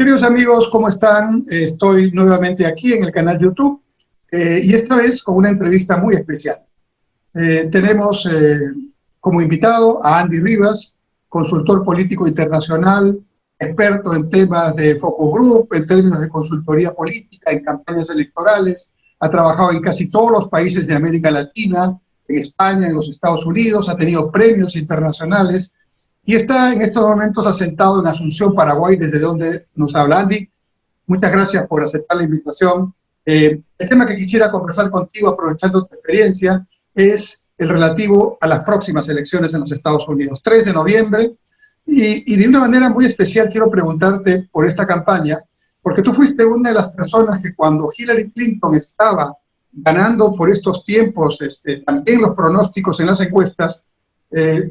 Queridos amigos, ¿cómo están? Estoy nuevamente aquí en el canal YouTube y esta vez con una entrevista muy especial. Tenemos como invitado a Andy Rivas, consultor político internacional, experto en temas de focus group, en términos de consultoría política, en campañas electorales. Ha trabajado en casi todos los países de América Latina, en España, en los Estados Unidos, ha tenido premios internacionales y está en estos momentos asentado en Asunción, Paraguay, desde donde nos habla. Andy, muchas gracias por aceptar la invitación. El tema que quisiera conversar contigo, aprovechando tu experiencia, es el relativo a las próximas elecciones en los Estados Unidos, 3 de noviembre, y de una manera muy especial quiero preguntarte por esta campaña, porque tú fuiste una de las personas que cuando Hillary Clinton estaba ganando por estos tiempos, también los pronósticos en las encuestas,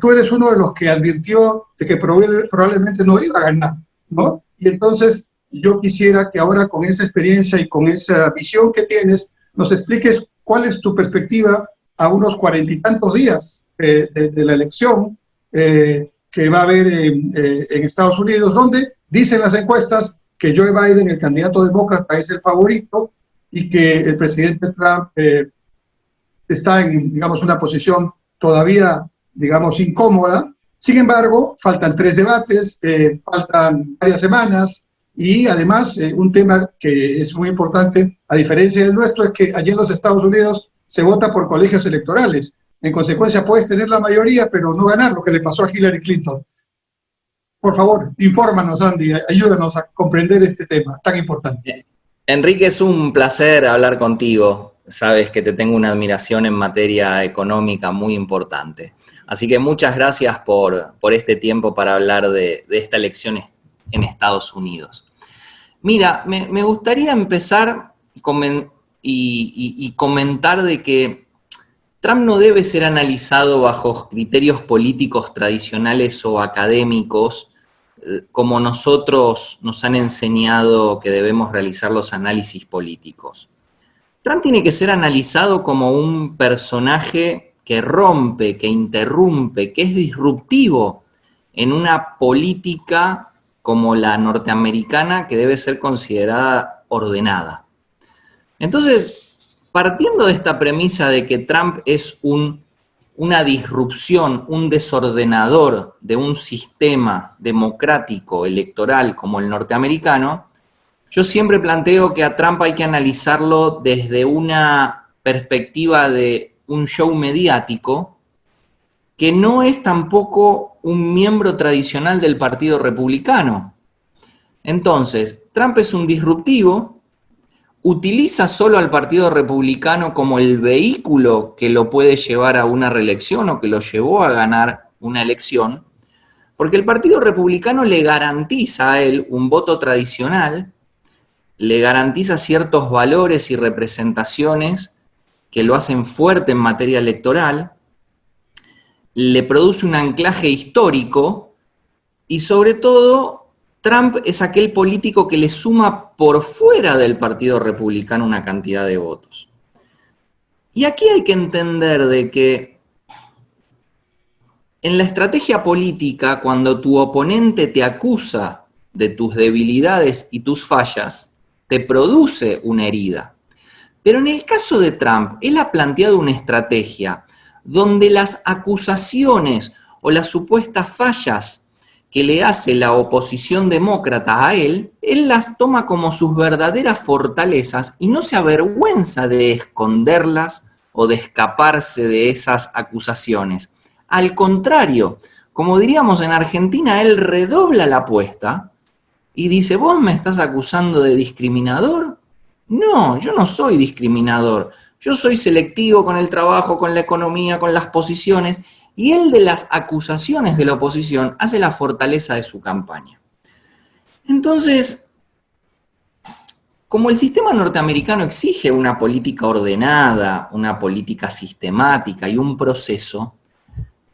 tú eres uno de los que advirtió de que probablemente no iba a ganar, ¿no? Y entonces yo quisiera que ahora con esa experiencia y con esa visión que tienes, nos expliques cuál es tu perspectiva a unos 40 y tantos días de la elección que va a haber en Estados Unidos, donde dicen las encuestas que Joe Biden, el candidato demócrata, es el favorito y que el presidente Trump está en, digamos, una posición todavía, digamos, incómoda. Sin embargo, faltan 3 debates, faltan varias semanas y además un tema que es muy importante, a diferencia del nuestro, es que allí en los Estados Unidos se vota por colegios electorales. En consecuencia, puedes tener la mayoría, pero no ganar, lo que le pasó a Hillary Clinton. Por favor, infórmanos, Andy, ayúdanos a comprender este tema tan importante. Enrique, es un placer hablar contigo. Sabes que te tengo una admiración en materia económica muy importante. Así que muchas gracias por este tiempo para hablar de esta elección en Estados Unidos. Mira, me gustaría empezar y comentar de que Trump no debe ser analizado bajo criterios políticos tradicionales o académicos, como nosotros nos han enseñado que debemos realizar los análisis políticos. Trump tiene que ser analizado como un personaje que rompe, que interrumpe, que es disruptivo en una política como la norteamericana que debe ser considerada ordenada. Entonces, partiendo de esta premisa de que Trump es una disrupción, un desordenador de un sistema democrático electoral como el norteamericano, yo siempre planteo que a Trump hay que analizarlo desde una perspectiva de un show mediático que no es tampoco un miembro tradicional del Partido Republicano. Entonces, Trump es un disruptivo, utiliza solo al Partido Republicano como el vehículo que lo puede llevar a una reelección o que lo llevó a ganar una elección, porque el Partido Republicano le garantiza a él un voto tradicional, le garantiza ciertos valores y representaciones que lo hacen fuerte en materia electoral, le produce un anclaje histórico y sobre todo Trump es aquel político que le suma por fuera del Partido Republicano una cantidad de votos. Y aquí hay que entender de que en la estrategia política, cuando tu oponente te acusa de tus debilidades y tus fallas, te produce una herida. Pero en el caso de Trump, él ha planteado una estrategia donde las acusaciones o las supuestas fallas que le hace la oposición demócrata a él las toma como sus verdaderas fortalezas y no se avergüenza de esconderlas o de escaparse de esas acusaciones. Al contrario, como diríamos en Argentina, él redobla la apuesta y dice, ¿vos me estás acusando de discriminador? No, yo no soy discriminador. Yo soy selectivo con el trabajo, con la economía, con las posiciones, y él de las acusaciones de la oposición hace la fortaleza de su campaña. Entonces, como el sistema norteamericano exige una política ordenada, una política sistemática y un proceso,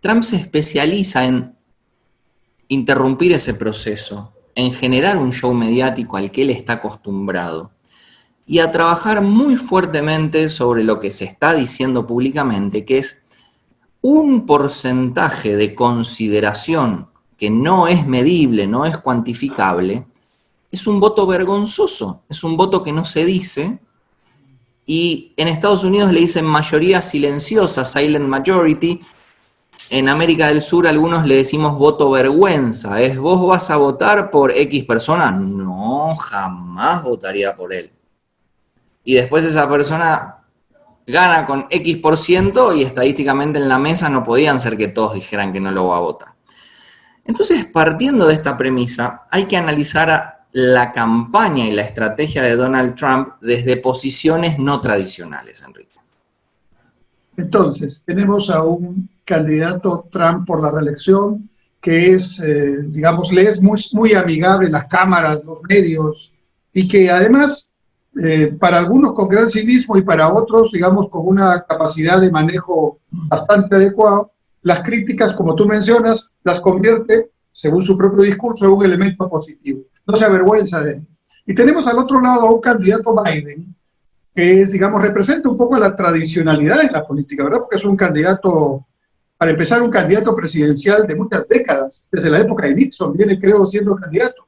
Trump se especializa en interrumpir ese proceso, en generar un show mediático al que él está acostumbrado y a trabajar muy fuertemente sobre lo que se está diciendo públicamente, que es un porcentaje de consideración que no es medible, no es cuantificable, es un voto vergonzoso, es un voto que no se dice, y en Estados Unidos le dicen mayoría silenciosa, silent majority. En América del Sur algunos le decimos voto vergüenza, es vos vas a votar por X persona, no, jamás votaría por él. Y después esa persona gana con X% y estadísticamente en la mesa no podían ser que todos dijeran que no lo va a votar. Entonces, partiendo de esta premisa, hay que analizar la campaña y la estrategia de Donald Trump desde posiciones no tradicionales, Enrique. Entonces, tenemos a un candidato Trump por la reelección que es, digamos, le es muy amigable las cámaras, los medios, y que además, para algunos con gran cinismo y para otros, digamos, con una capacidad de manejo bastante adecuado, las críticas, como tú mencionas, las convierte, según su propio discurso, en un elemento positivo. No se avergüenza de él. Y tenemos al otro lado a un candidato Biden, que es, digamos, representa un poco la tradicionalidad en la política, ¿verdad? Porque es un candidato, para empezar, un candidato presidencial de muchas décadas, desde la época de Nixon, viene, creo, siendo candidato.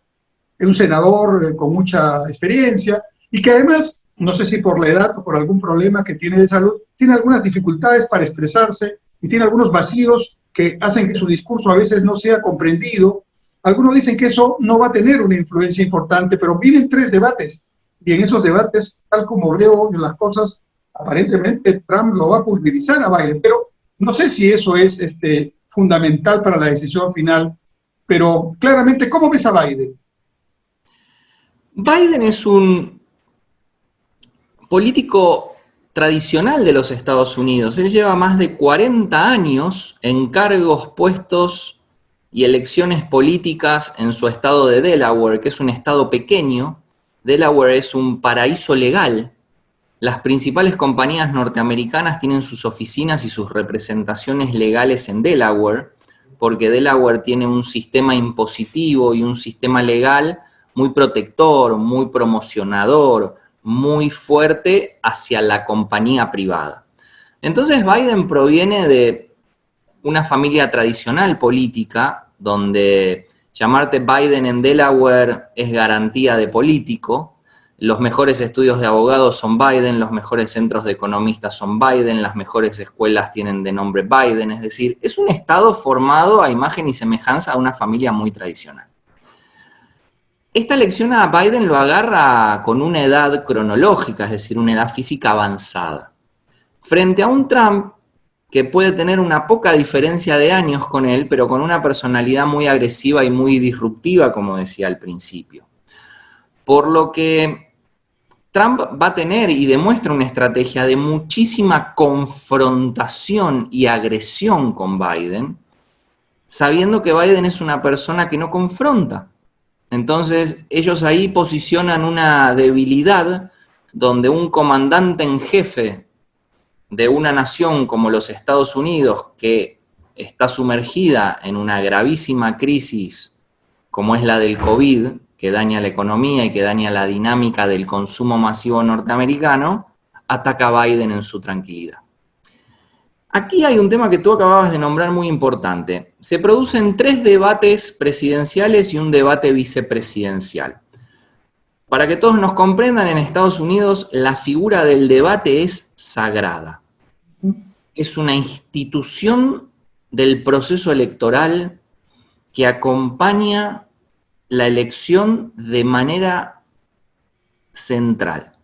Es un senador con mucha experiencia y que además, no sé si por la edad o por algún problema que tiene de salud, tiene algunas dificultades para expresarse y tiene algunos vacíos que hacen que su discurso a veces no sea comprendido. Algunos dicen que eso no va a tener una influencia importante, pero vienen 3 debates. Y en esos debates, tal como veo las cosas, aparentemente Trump lo va a pulverizar a Biden. Pero no sé si eso es fundamental para la decisión final. Pero claramente, ¿cómo ves a Biden? Biden es un político tradicional de los Estados Unidos. Él lleva más de 40 años en cargos, puestos y elecciones políticas en su estado de Delaware, que es un estado pequeño. Delaware es un paraíso legal. Las principales compañías norteamericanas tienen sus oficinas y sus representaciones legales en Delaware, porque Delaware tiene un sistema impositivo y un sistema legal muy protector, muy promocionador, muy fuerte hacia la compañía privada. Entonces Biden proviene de una familia tradicional política, donde llamarte Biden en Delaware es garantía de político. Los mejores estudios de abogados son Biden, los mejores centros de economistas son Biden, las mejores escuelas tienen de nombre Biden. Es decir, es un estado formado a imagen y semejanza de una familia muy tradicional. Esta elección a Biden lo agarra con una edad cronológica, es decir, una edad física avanzada, frente a un Trump que puede tener una poca diferencia de años con él, pero con una personalidad muy agresiva y muy disruptiva, como decía al principio. Por lo que Trump va a tener y demuestra una estrategia de muchísima confrontación y agresión con Biden, sabiendo que Biden es una persona que no confronta. Entonces, ellos ahí posicionan una debilidad donde un comandante en jefe de una nación como los Estados Unidos, que está sumergida en una gravísima crisis como es la del COVID, que daña la economía y que daña la dinámica del consumo masivo norteamericano, ataca a Biden en su tranquilidad. Aquí hay un tema que tú acababas de nombrar muy importante. Se producen 3 debates presidenciales y un debate vicepresidencial. Para que todos nos comprendan, en Estados Unidos la figura del debate es sagrada. Es una institución del proceso electoral que acompaña la elección de manera central.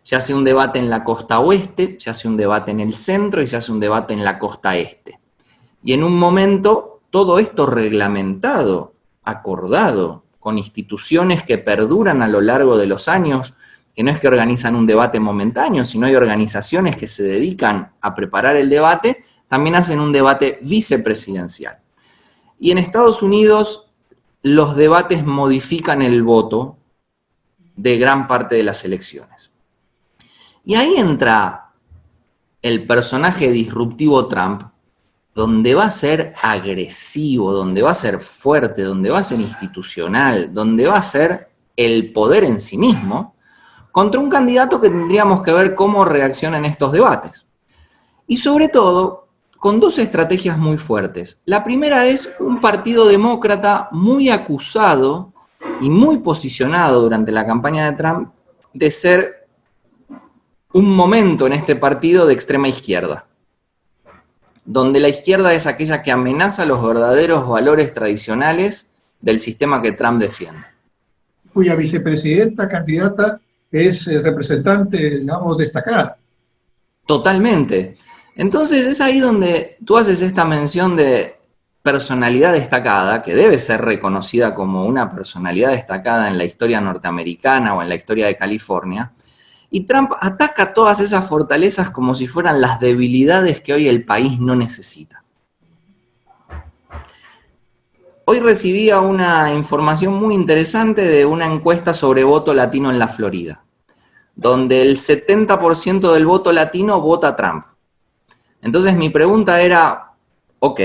Se hace un debate en la costa oeste, se hace un debate en el centro y se hace un debate en la costa este. Y en un momento, todo esto reglamentado, acordado, con instituciones que perduran a lo largo de los años, que no es que organizan un debate momentáneo, sino hay organizaciones que se dedican a preparar el debate, también hacen un debate vicepresidencial. Y en Estados Unidos, los debates modifican el voto de gran parte de las elecciones. Y ahí entra el personaje disruptivo Trump, donde va a ser agresivo, donde va a ser fuerte, donde va a ser institucional, donde va a ser el poder en sí mismo, contra un candidato que tendríamos que ver cómo reacciona en estos debates. Y sobre todo, con 2 estrategias muy fuertes. La primera es un partido demócrata muy acusado y muy posicionado durante la campaña de Trump de ser un momento en este partido de extrema izquierda, donde la izquierda es aquella que amenaza los verdaderos valores tradicionales del sistema que Trump defiende. Cuya vicepresidenta candidata es representante, digamos, destacada. Totalmente. Entonces es ahí donde tú haces esta mención de personalidad destacada, que debe ser reconocida como una personalidad destacada en la historia norteamericana o en la historia de California, y Trump ataca todas esas fortalezas como si fueran las debilidades que hoy el país no necesita. Hoy recibía una información muy interesante de una encuesta sobre voto latino en la Florida, donde el 70% del voto latino vota a Trump. Entonces mi pregunta era, ok,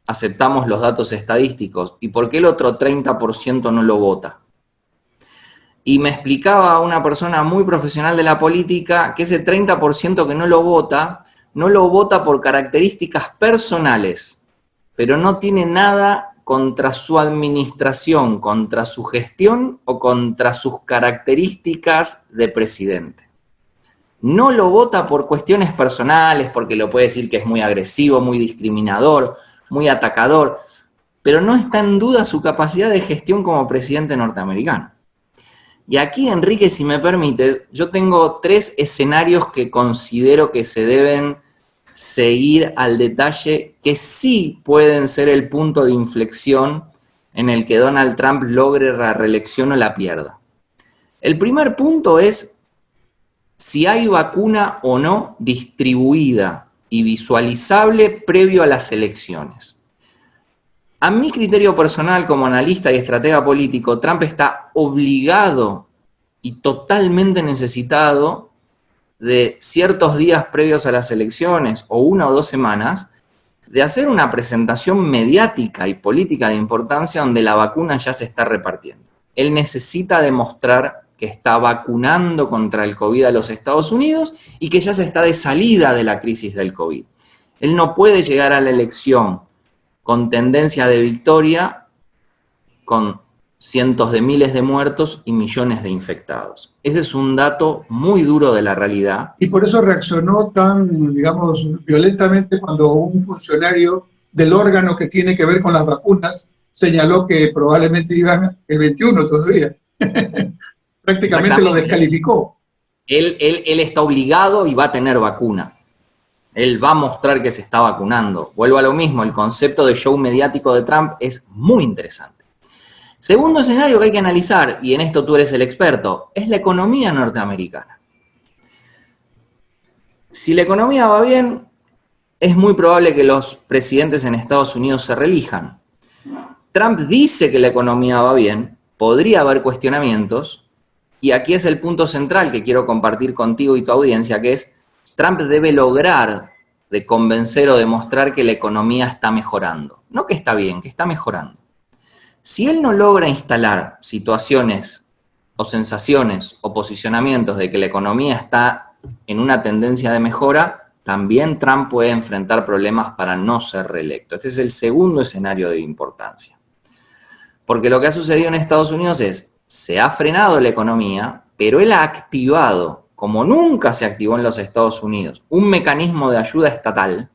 aceptamos los datos estadísticos, ¿y por qué el otro 30% no lo vota? Y me explicaba una persona muy profesional de la política que ese 30% que no lo vota por características personales, pero no tiene nada contra su administración, contra su gestión o contra sus características de presidente. No lo vota por cuestiones personales, porque lo puede decir que es muy agresivo, muy discriminador, muy atacador, pero no está en duda su capacidad de gestión como presidente norteamericano. Y aquí, Enrique, si me permite, yo tengo 3 escenarios que considero que se deben seguir al detalle, que sí pueden ser el punto de inflexión en el que Donald Trump logre la reelección o la pierda. El primer punto es si hay vacuna o no distribuida y visualizable previo a las elecciones. A mi criterio personal como analista y estratega político, Trump está obligado y totalmente necesitado de ciertos días previos a las elecciones o 1 o 2 semanas de hacer una presentación mediática y política de importancia donde la vacuna ya se está repartiendo. Él necesita demostrar que está vacunando contra el COVID a los Estados Unidos y que ya se está de salida de la crisis del COVID. Él no puede llegar a la elección con tendencia de victoria, con cientos de miles de muertos y millones de infectados. Ese es un dato muy duro de la realidad. Y por eso reaccionó tan, digamos, violentamente cuando un funcionario del órgano que tiene que ver con las vacunas señaló que probablemente iban el 21 todavía. Prácticamente lo descalificó. Él está obligado y va a tener vacuna. Él va a mostrar que se está vacunando. Vuelvo a lo mismo, el concepto de show mediático de Trump es muy interesante. Segundo escenario que hay que analizar, y en esto tú eres el experto, es la economía norteamericana. Si la economía va bien, es muy probable que los presidentes en Estados Unidos se reelijan. Trump dice que la economía va bien, podría haber cuestionamientos, y aquí es el punto central que quiero compartir contigo y tu audiencia, que es Trump debe lograr de convencer o demostrar que la economía está mejorando. No que está bien, que está mejorando. Si él no logra instalar situaciones o sensaciones o posicionamientos de que la economía está en una tendencia de mejora, también Trump puede enfrentar problemas para no ser reelecto. Este es el segundo escenario de importancia. Porque lo que ha sucedido en Estados Unidos es, se ha frenado la economía, pero él ha activado, como nunca se activó en los Estados Unidos, un mecanismo de ayuda estatal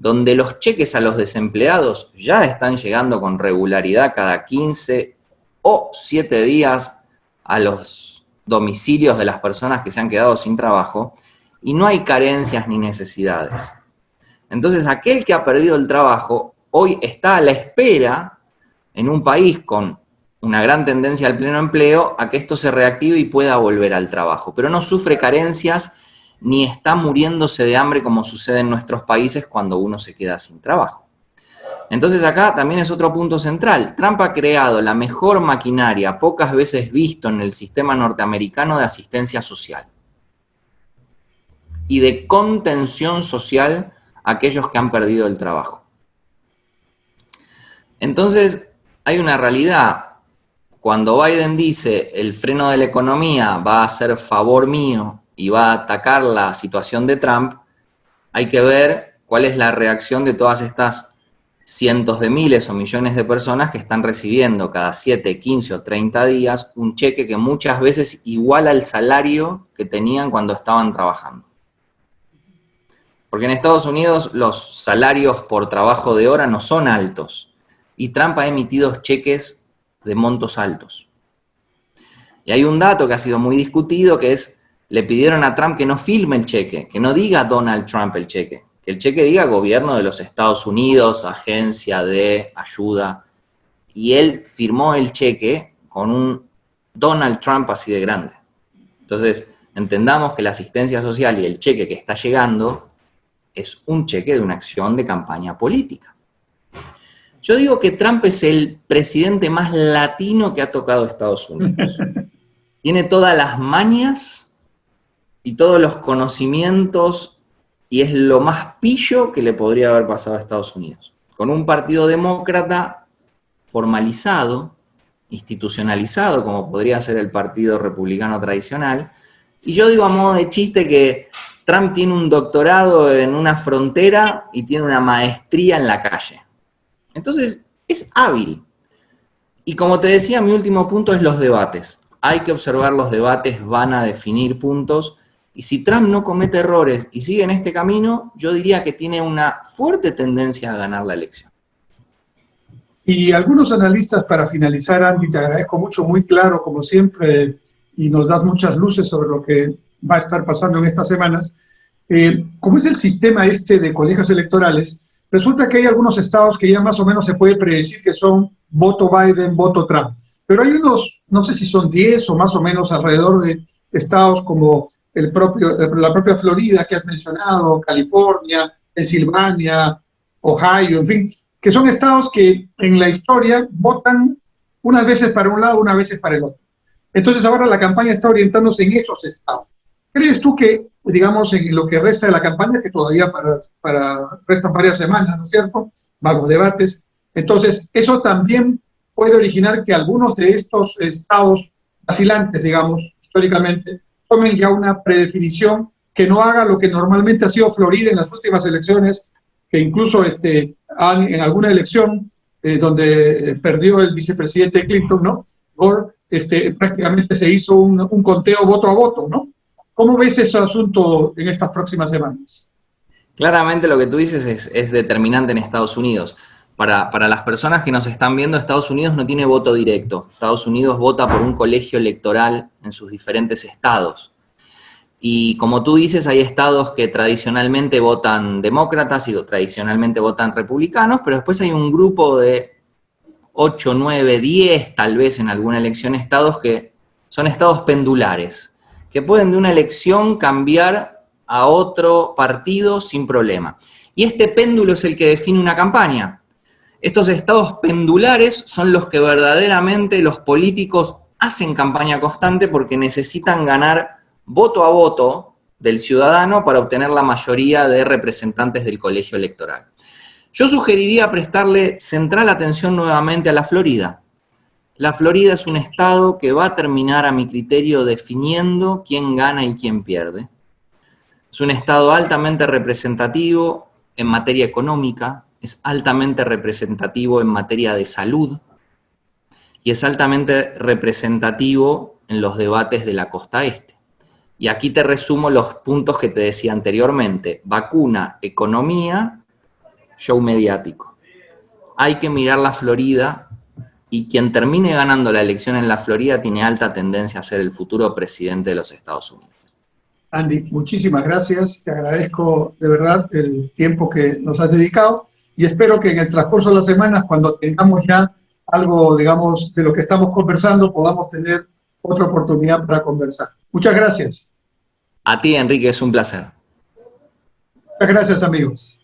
donde los cheques a los desempleados ya están llegando con regularidad cada 15 o 7 días a los domicilios de las personas que se han quedado sin trabajo y no hay carencias ni necesidades. Entonces, aquel que ha perdido el trabajo hoy está a la espera en un país con una gran tendencia al pleno empleo a que esto se reactive y pueda volver al trabajo, pero no sufre carencias ni está muriéndose de hambre como sucede en nuestros países cuando uno se queda sin trabajo. Entonces acá también es otro punto central. Trump ha creado la mejor maquinaria pocas veces visto en el sistema norteamericano de asistencia social y de contención social a aquellos que han perdido el trabajo. Entonces hay una realidad. Cuando Biden dice el freno de la economía va a ser favor mío y va a atacar la situación de Trump, hay que ver cuál es la reacción de todas estas cientos de miles o millones de personas que están recibiendo cada 7, 15 o 30 días un cheque que muchas veces iguala al salario que tenían cuando estaban trabajando. Porque en Estados Unidos los salarios por trabajo de hora no son altos y Trump ha emitido cheques de montos altos. Y hay un dato que ha sido muy discutido, que es, le pidieron a Trump que no firme el cheque, que no diga Donald Trump el cheque, que el cheque diga Gobierno de los Estados Unidos, Agencia de Ayuda, y él firmó el cheque con un Donald Trump así de grande. Entonces, entendamos que la asistencia social y el cheque que está llegando es un cheque de una acción de campaña política. Yo digo que Trump es el presidente más latino que ha tocado Estados Unidos. Tiene todas las mañas y todos los conocimientos y es lo más pillo que le podría haber pasado a Estados Unidos. Con un partido demócrata formalizado, institucionalizado, como podría ser el Partido Republicano tradicional. Y yo digo a modo de chiste que Trump tiene un doctorado en una frontera y tiene una maestría en la calle. Entonces, es hábil. Y como te decía, mi último punto es los debates. Hay que observar los debates, van a definir puntos. Y si Trump no comete errores y sigue en este camino, yo diría que tiene una fuerte tendencia a ganar la elección. Y algunos analistas, para finalizar, Andy, te agradezco mucho, muy claro, como siempre, y nos das muchas luces sobre lo que va a estar pasando en estas semanas. Como es el sistema este de colegios electorales, resulta que hay algunos estados que ya más o menos se puede predecir que son voto Biden, voto Trump. Pero hay unos, no sé si son 10 o más o menos alrededor de estados como la propia Florida que has mencionado, California, Pensilvania, Ohio, en fin, que son estados que en la historia votan unas veces para un lado, unas veces para el otro. Entonces ahora la campaña está orientándose en esos estados. ¿Crees tú que, digamos, en lo que resta de la campaña, que todavía restan varias semanas, ¿no es cierto?, varios debates, entonces eso también puede originar que algunos de estos estados vacilantes, digamos, históricamente, tomen ya una predefinición que no haga lo que normalmente ha sido Florida en las últimas elecciones, que incluso en alguna elección donde perdió el vicepresidente Clinton, ¿no?, Gore, prácticamente se hizo un conteo voto a voto, ¿no? ¿Cómo ves ese asunto en estas próximas semanas? Claramente lo que tú dices es determinante en Estados Unidos. Para las personas que nos están viendo, Estados Unidos no tiene voto directo. Estados Unidos vota por un colegio electoral en sus diferentes estados. Y como tú dices, hay estados que tradicionalmente votan demócratas y tradicionalmente votan republicanos, pero después hay un grupo de 8, 9, 10, tal vez en alguna elección, estados que son estados pendulares, que pueden de una elección cambiar a otro partido sin problema. Y este péndulo es el que define una campaña. Estos estados pendulares son los que verdaderamente los políticos hacen campaña constante porque necesitan ganar voto a voto del ciudadano para obtener la mayoría de representantes del colegio electoral. Yo sugeriría prestarle central atención nuevamente a la Florida. La Florida es un estado que va a terminar, a mi criterio, definiendo quién gana y quién pierde. Es un estado altamente representativo en materia económica, es altamente representativo en materia de salud y es altamente representativo en los debates de la costa este. Y aquí te resumo los puntos que te decía anteriormente: vacuna, economía, show mediático. Hay que mirar la Florida y quien termine ganando la elección en la Florida tiene alta tendencia a ser el futuro presidente de los Estados Unidos. Andy, muchísimas gracias. Te agradezco de verdad el tiempo que nos has dedicado y espero que en el transcurso de las semanas, cuando tengamos ya algo, digamos, de lo que estamos conversando, podamos tener otra oportunidad para conversar. Muchas gracias. A ti, Enrique, es un placer. Muchas gracias, amigos.